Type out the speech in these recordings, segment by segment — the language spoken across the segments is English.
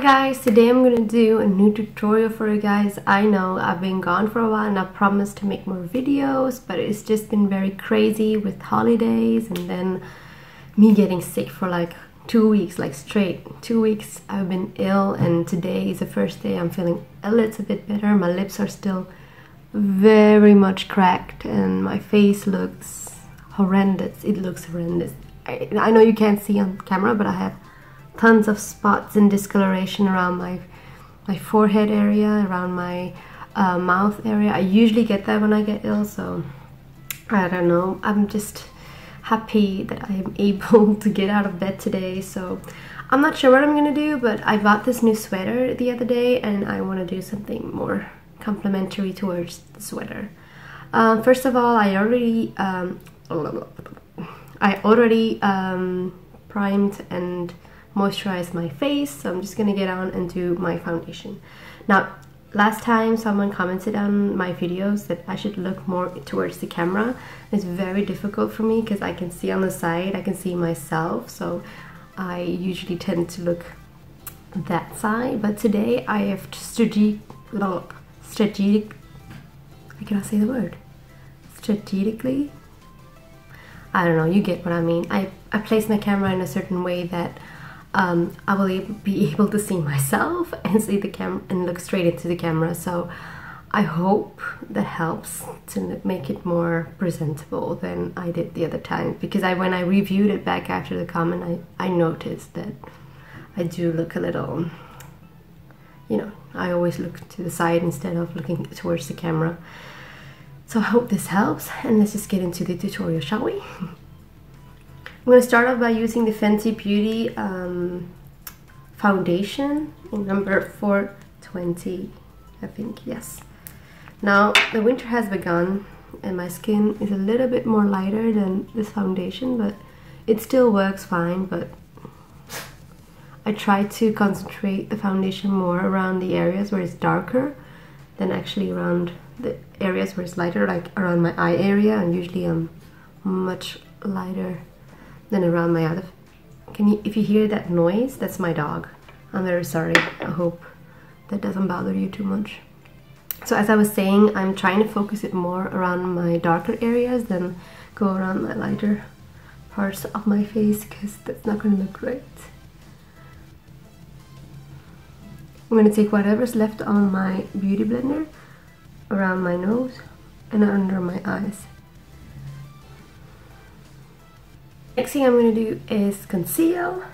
Hi guys, today I'm gonna do a new tutorial for you guys. I know I've been gone for a while and I promised to make more videos, but it's just been very crazy with holidays and then me getting sick for like 2 weeks, like straight 2 weeks. I've been ill and today is the first day I'm feeling a little bit better. My lips are still very much cracked and my face looks horrendous. It looks horrendous. I know you can't see on camera, but I have tons of spots and discoloration around my forehead area, around my mouth area. I usually get that when I get ill, so I don't know. I'm just happy that I am able to get out of bed today. So I'm not sure what I'm gonna do, but I bought this new sweater the other day and I want to do something more complimentary towards the sweater. First of all, I already primed and moisturize my face, so I'm just gonna get on and do my foundation. Now, last time someone commented on my videos that I should look more towards the camera. It's very difficult for me because I can see on the side, I can see myself, so I usually tend to look that side. But today I have strategically, I cannot say the word, strategically, I don't know, you get what I mean. I place my camera in a certain way that I will be able to see myself and see the camera and look straight into the camera. So I hope that helps to make it more presentable than I did the other time, because when I reviewed it back after the comment, I noticed that I do look a little, you know, I always look to the side instead of looking towards the camera. So I hope this helps, and let's just get into the tutorial, shall we? I'm going to start off by using the Fenty Beauty foundation in number 420, I think, yes. Now, the winter has begun and my skin is a little bit more lighter than this foundation, but it still works fine. But I try to concentrate the foundation more around the areas where it's darker than actually around the areas where it's lighter, like around my eye area, and usually I'm much lighter than around my other. If you hear that noise, that's my dog. I'm very sorry. I hope that doesn't bother you too much. So as I was saying, I'm trying to focus it more around my darker areas than go around my lighter parts of my face, because that's not going to look great. I'm going to take whatever's left on my beauty blender around my nose and under my eyes. Next thing I'm going to do is conceal.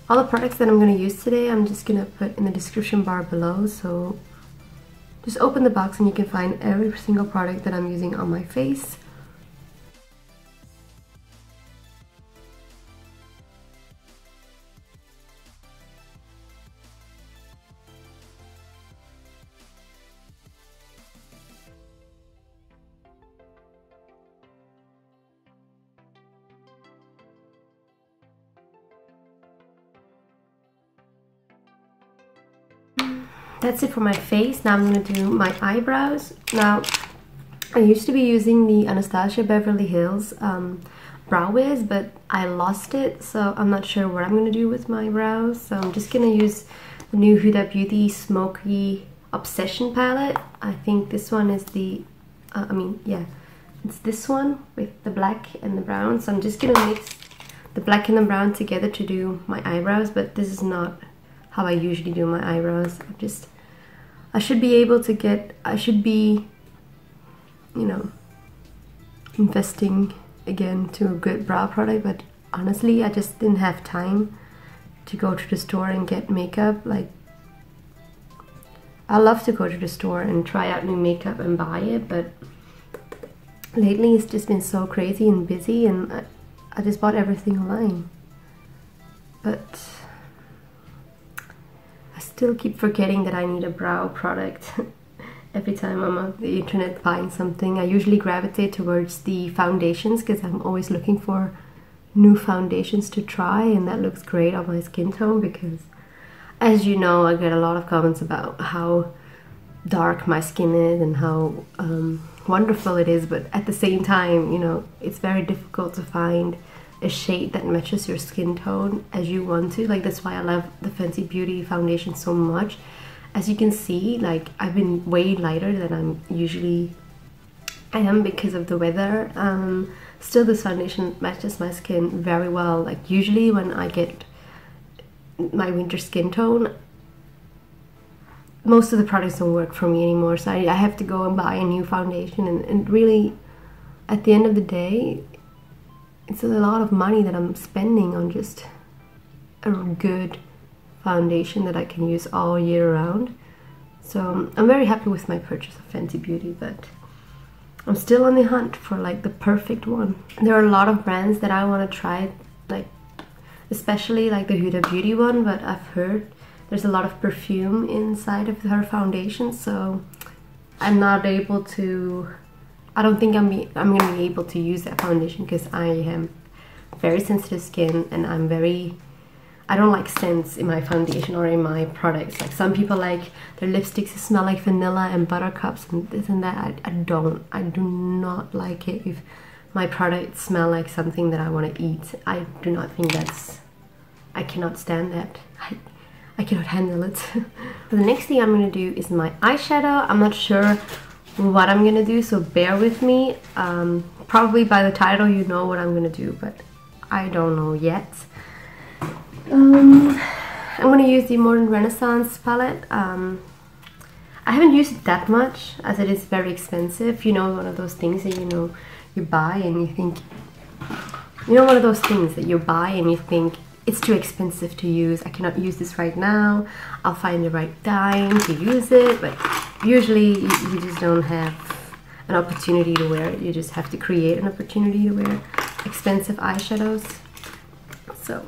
All the products that I'm going to use today, I'm just going to put in the description bar below, so just open the box and you can find every single product that I'm using on my face. That's it for my face. Now I'm going to do my eyebrows. Now, I used to be using the Anastasia Beverly Hills Brow Wiz, but I lost it, so I'm not sure what I'm going to do with my brows. So I'm just going to use the new Huda Beauty Smokey Obsession palette. I think this one is the, it's this one with the black and the brown. So I'm just going to mix the black and the brown together to do my eyebrows, but this is not how I usually do my eyebrows. I should be, you know, investing again to a good brow product, but honestly I just didn't have time to go to the store and get makeup. Like, I love to go to the store and try out new makeup and buy it, but lately it's just been so crazy and busy, and I just bought everything online. But I still keep forgetting that I need a brow product. Every time I'm on the internet buying something, I usually gravitate towards the foundations because I'm always looking for new foundations to try, and that looks great on my skin tone because, as you know, I get a lot of comments about how dark my skin is and how wonderful it is, but at the same time, you know, it's very difficult to find a shade that matches your skin tone as you want to. Like, that's why I love the Fenty Beauty foundation so much. As you can see, like, I've been way lighter than I am because of the weather. Still, this foundation matches my skin very well. Like, usually when I get my winter skin tone, most of the products don't work for me anymore, so I have to go and buy a new foundation, and really, at the end of the day, it's a lot of money that I'm spending on just a good foundation that I can use all year round. So I'm very happy with my purchase of Fenty Beauty, but I'm still on the hunt for like the perfect one. There are a lot of brands that I want to try, like especially like the Huda Beauty one, but I've heard there's a lot of perfume inside of her foundation, so I'm not able to, I don't think I'm gonna be able to use that foundation because I am very sensitive skin, and I don't like scents in my foundation or in my products. Like, some people like their lipsticks to smell like vanilla and buttercups and this and that. I do not like it if my products smell like something that I want to eat. I do not think I cannot stand that. I cannot handle it. The next thing I'm going to do is my eyeshadow. I'm not sure what I'm going to do, so bear with me. Probably by the title you know what I'm going to do, but I don't know yet. I'm going to use the Modern Renaissance palette. I haven't used it that much as it is very expensive. You know, one of those things that you buy and you think, one of those things that you buy and you think, it's too expensive to use. I cannot use this right now. I'll find the right time to use it, but usually you just don't have an opportunity to wear it. You just have to create an opportunity to wear expensive eyeshadows. So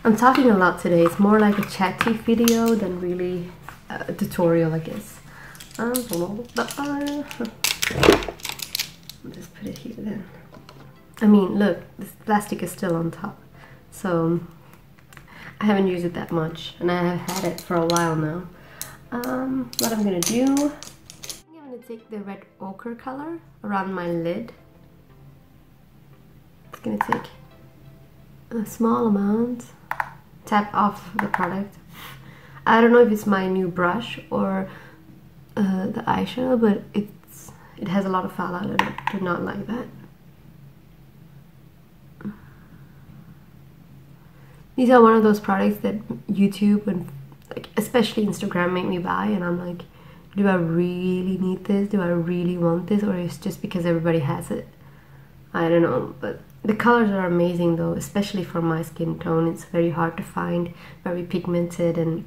I'm talking a lot today. It's more like a chatty video than really a tutorial, I guess. I'll just put it here then. I mean, look, this plastic is still on top. So I haven't used it that much, and I have had it for a while now. What I'm gonna do, I'm gonna take the red ochre color around my lid. It's gonna take a small amount, tap off the product. I don't know if it's my new brush or the eyeshadow, but it has a lot of fallout and I do not like that. These are one of those products that YouTube and like especially Instagram make me buy, and I'm like, do I really need this? Do I really want this? Or is it just because everybody has it? I don't know, but the colors are amazing though, especially for my skin tone. It's very hard to find, very pigmented and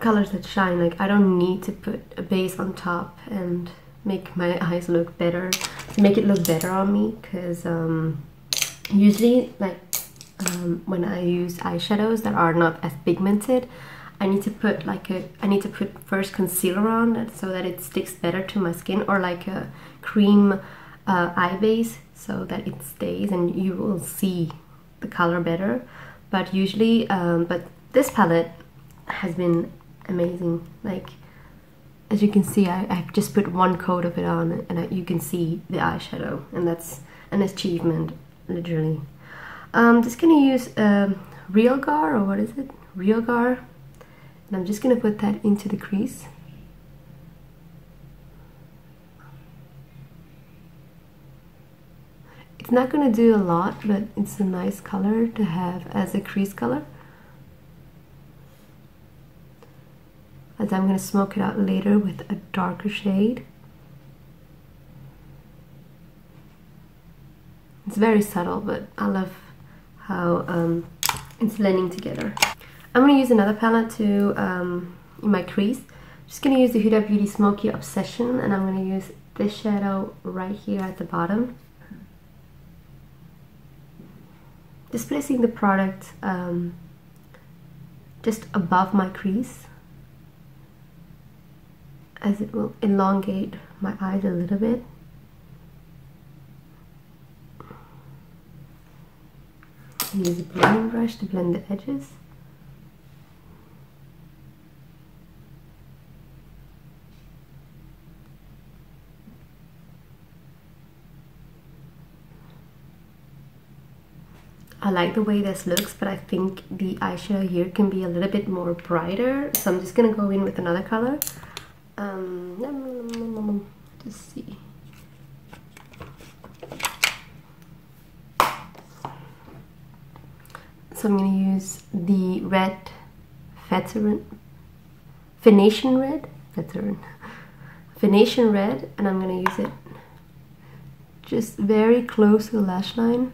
colors that shine. Like, I don't need to put a base on top and make my eyes look better, to make it look better on me, because usually like when I use eyeshadows that are not as pigmented, I need to put first concealer on it so that it sticks better to my skin, or like a cream eye base so that it stays and you will see the color better. But usually but this palette has been amazing. Like, as you can see, I've just put one coat of it on, and you can see the eyeshadow, and that's an achievement, literally. I'm just gonna use Real Gar, or what is it? Real Gar, and I'm just gonna put that into the crease. It's not gonna do a lot, but it's a nice color to have as a crease color, as I'm gonna smoke it out later with a darker shade. It's very subtle, but I love how it's blending together. I'm gonna use another palette to in my crease. I'm just gonna use the Huda Beauty Smokey Obsession, and I'm gonna use this shadow right here at the bottom. Just placing the product just above my crease, as it will elongate my eyes a little bit. Use a blending brush to blend the edges. like the way this looks, but I think the eyeshadow here can be a little bit more brighter, so I'm just gonna go in with another color. Let's see. So I'm gonna use the red Venetian red, and I'm gonna use it just very close to the lash line.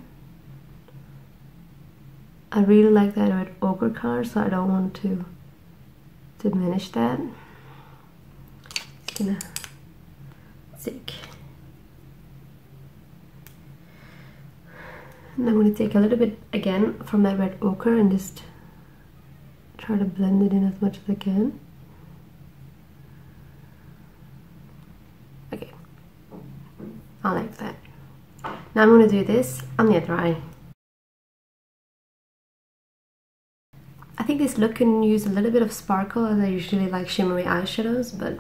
I really like that red ochre color, so I don't want to diminish that. Just gonna take, and I'm gonna take a little bit again from that red ochre and just try to blend it in as much as I can. Okay, I like that. Now I'm gonna do this on the other eye. I think this look can use a little bit of sparkle, as I usually like shimmery eyeshadows, but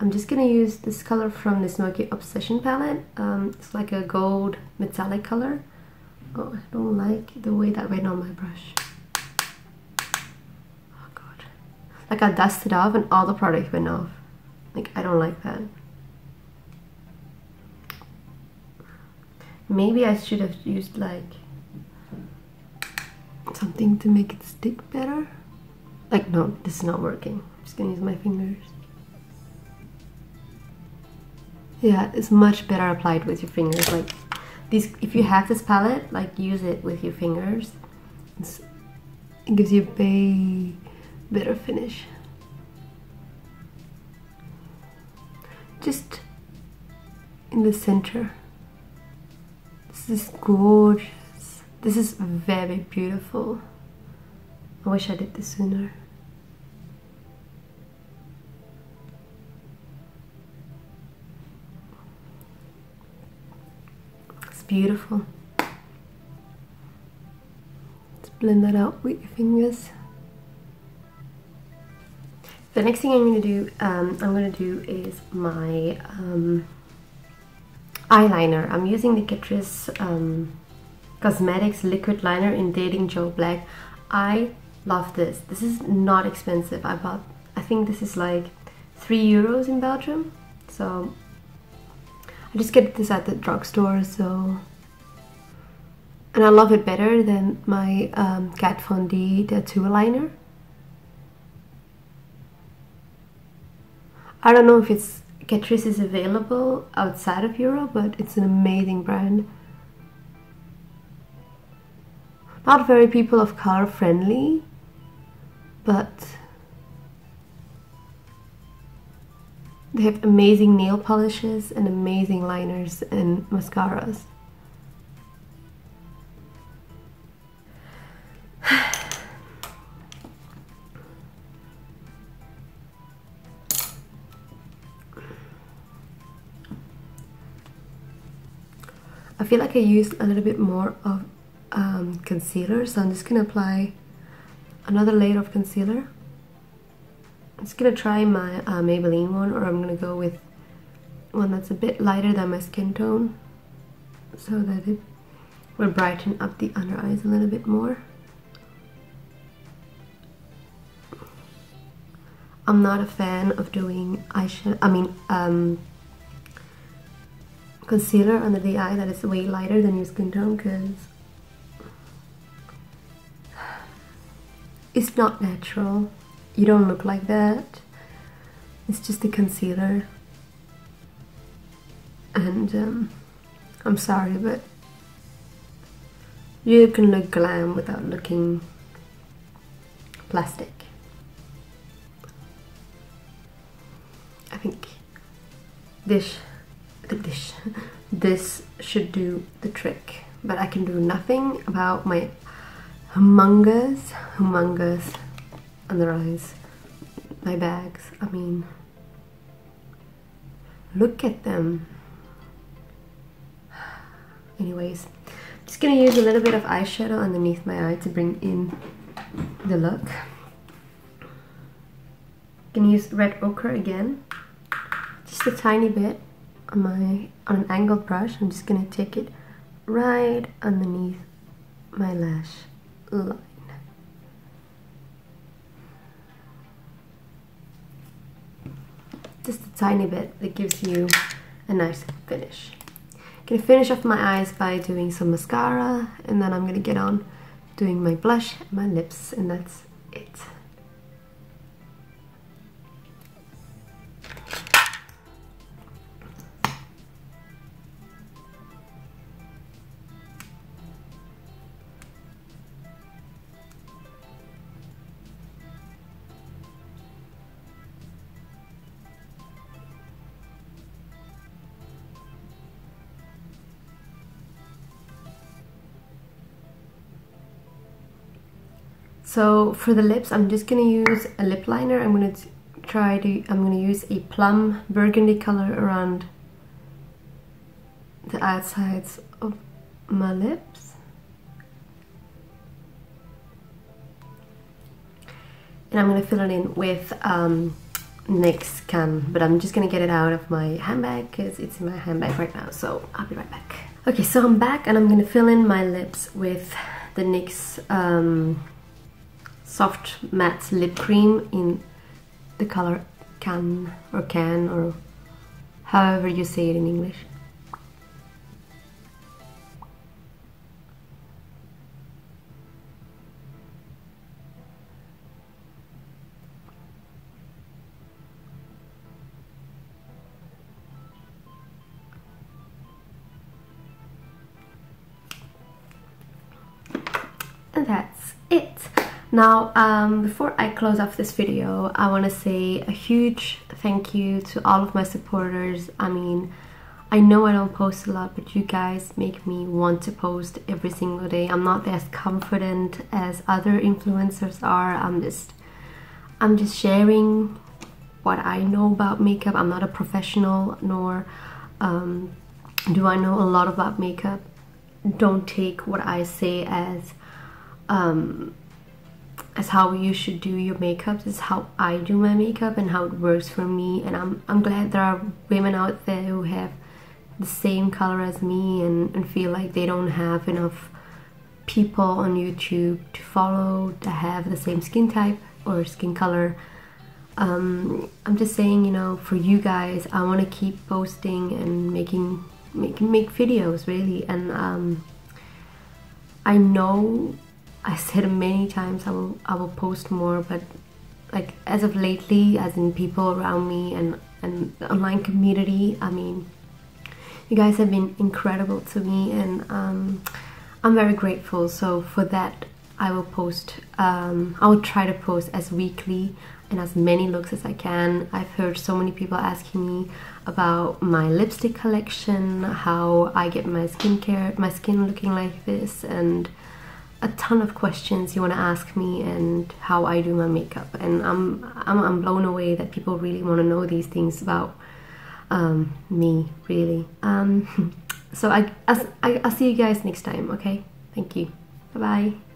I'm just gonna use this color from the Smokey Obsession palette. It's like a gold metallic color. Oh, I don't like the way that went on my brush. Oh god. Like I dusted off and all the product went off. Like, I don't like that. Maybe I should have used like something to make it stick better. Like, no, this is not working. I'm just gonna use my fingers. Yeah, it's much better applied with your fingers. Like these, if you have this palette, like use it with your fingers. It gives you a better finish. Just in the center. This is gorgeous. This is very beautiful. I wish I did this sooner. It's beautiful. Let's blend that out with your fingers. The next thing I'm gonna do is my eyeliner. I'm using the Catrice Cosmetics liquid liner in Dating Joe Black. I love this. This is not expensive. I think this is like €3 in Belgium. So I just get this at the drugstore. So, and I love it better than my Kat Von D tattoo liner. I don't know if Catrice is available outside of Europe, but it's an amazing brand. Not very people of color friendly, but they have amazing nail polishes and amazing liners and mascaras. I feel like I used a little bit more of concealer, so I'm just gonna apply another layer of concealer. I'm just gonna try my Maybelline one, or I'm gonna go with one that's a bit lighter than my skin tone, so that it will brighten up the under eyes a little bit more. I'm not a fan of doing eyeshadow, concealer under the eye that is way lighter than your skin tone, because it's not natural. You don't look like that. It's just a concealer. And I'm sorry, but you can look glam without looking plastic. I think this should do the trick, but I can do nothing about my humongous under eyes. My bags, I mean, look at them. Anyways, I'm just gonna use a little bit of eyeshadow underneath my eye to bring in the look. Gonna use red ochre again, just a tiny bit on an angled brush. I'm just gonna take it right underneath my lash line. Just a tiny bit that gives you a nice finish. Gonna finish off my eyes by doing some mascara, and then I'm gonna get on doing my blush and my lips, and that's it. So for the lips, I'm just gonna use a lip liner. I'm gonna use a plum burgundy color around the outsides of my lips. And I'm gonna fill it in with NYX Can, but I'm just gonna get it out of my handbag because it's in my handbag right now, so I'll be right back. Okay, so I'm back and I'm gonna fill in my lips with the NYX soft matte lip cream in the color Can or however you say it in English. And that's it. Now, before I close off this video, I want to say a huge thank you to all of my supporters. I mean, I know I don't post a lot, but you guys make me want to post every single day. I'm not as confident as other influencers are. I'm just sharing what I know about makeup. I'm not a professional, nor do I know a lot about makeup. Don't take what I say as how you should do your makeup. This is how I do my makeup and how it works for me, and I'm glad there are women out there who have the same color as me and feel like they don't have enough people on YouTube to follow that have the same skin type or skin color. I'm just saying, you know, for you guys, I want to keep posting and make videos really, and I know I said many times I will post more, but like as of lately, as in people around me and the online community, I mean, you guys have been incredible to me, and I'm very grateful. So for that, I will post. I will try to post as weekly and as many looks as I can. I've heard so many people asking me about my lipstick collection, how I get my skin looking like this, and a ton of questions you want to ask me, and how I do my makeup. And I'm blown away that people really want to know these things about me, really. So I'll see you guys next time. Okay, thank you. Bye bye.